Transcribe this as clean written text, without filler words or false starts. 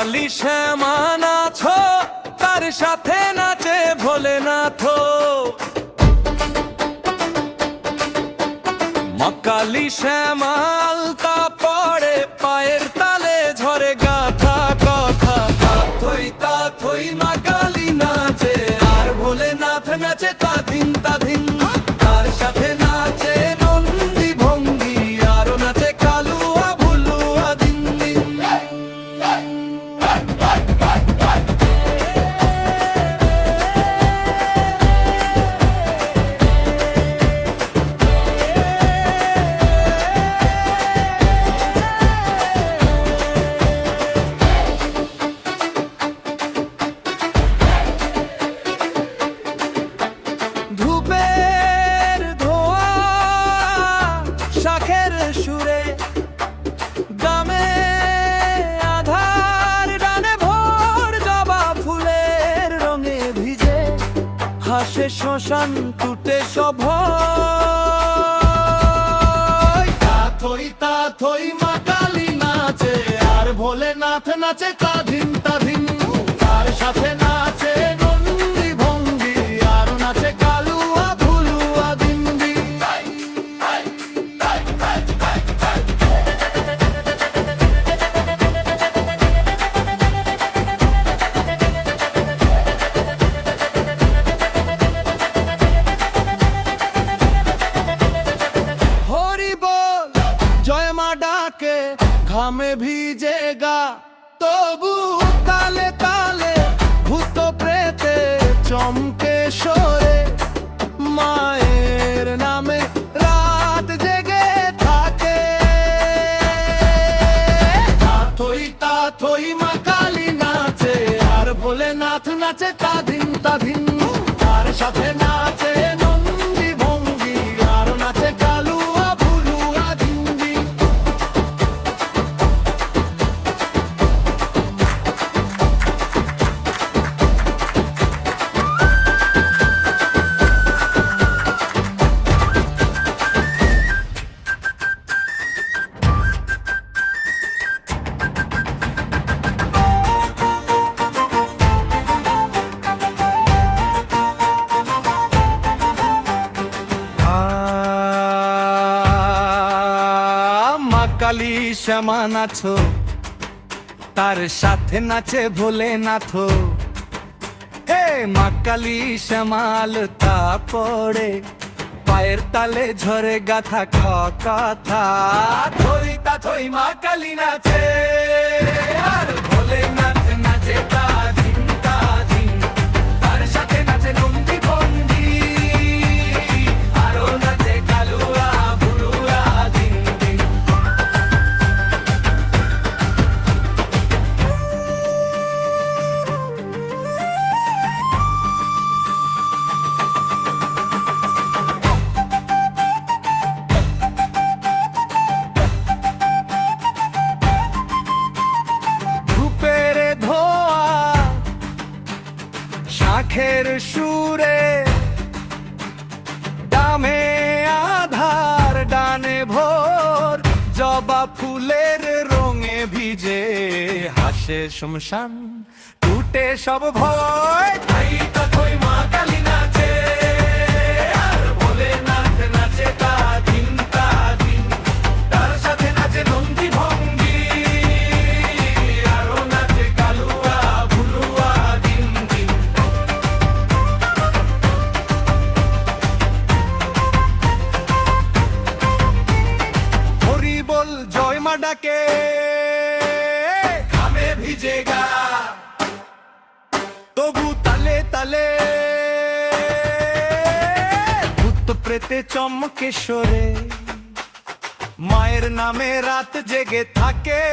কালী শ্যামা nacho, তার সাথে নাচে ভোলেনাথ। মা কালী শ্যামা আলতা পড়ে, পায়ের তালে ঝরে গাথা কথা। তাথই তাথই মা কালী নাচে, আর ভোলেনাথ নাচে তাধিন তাধিন। তার সাথে নাচে নন্দী ভঙ্গি, আরো নাচে কালুয়া ভুলুয়া দিন দিন। ধূপের ধোঁয়া শাখের সুরে, গ্রামে আধার ডানে ভোর জবা ফুলের রঙে ভিজে। হাসে শ্মশান টুটে সভয়। তাথই তাথই মা কালী নাচে, আর ভোলেনাথ নাচে তাধিন তাধিন। তার সাথে নাচে নন্দী ভঙ্গি, আর নাচে কালুয়া ভুলুয়া দিন দিন। হরি বল জয় মা ডাকে, ঘামে ভিজে গা, তবু তালে তালে ভূত প্রেতে চমকে সরে। মায়ের নামে রাত জেগে থাকে। তাথই তাথই মা কালী নাচে, আর ভোলেনাথ নাচে তাধিন তাধিন। তার সাথে নাচে নন্দী ভঙ্গি, আর নাচে কালুয়া ভুলুয়া দিন দিন। মা কালী শ্যামা নাচো, তার সাথে নাচে ভোলেনাথ। হে মা কালী শ্যামা আলতা পড়ে, পায়ের তালে ঝরে গাথা কথা। থই তাথই মা কালী নাচে, আর ভোলেনাথ নাচে তাধিন তাধিন। তার সাথে নাচে নন্দী ভঙ্গি, আরো নাচে কালুয়া ভুলুয়া দিন দিন। ধূপের ধোঁয়া শাখের সুরে, ডামে আধার ডানে ভোর জবা ফুলের রঙে ভিজে। হাসে শ্মশান টুটে সব ভয়। তাই তাথই মা কালী নাচে, আর ভোলেনাথ নাচে তাধিন তাধিন। তার সাথে নাচে নন্দী ভঙ্গি, আরো নাচে কালুয়া ভুলুয়া দিন দিন। হরি বল জয় মা ডাকে, ঘামে ভিজে গা, তবু তালে তালে ভূত প্রেতে চমকে সরে। মায়ের নামে রাত জেগে থাকে।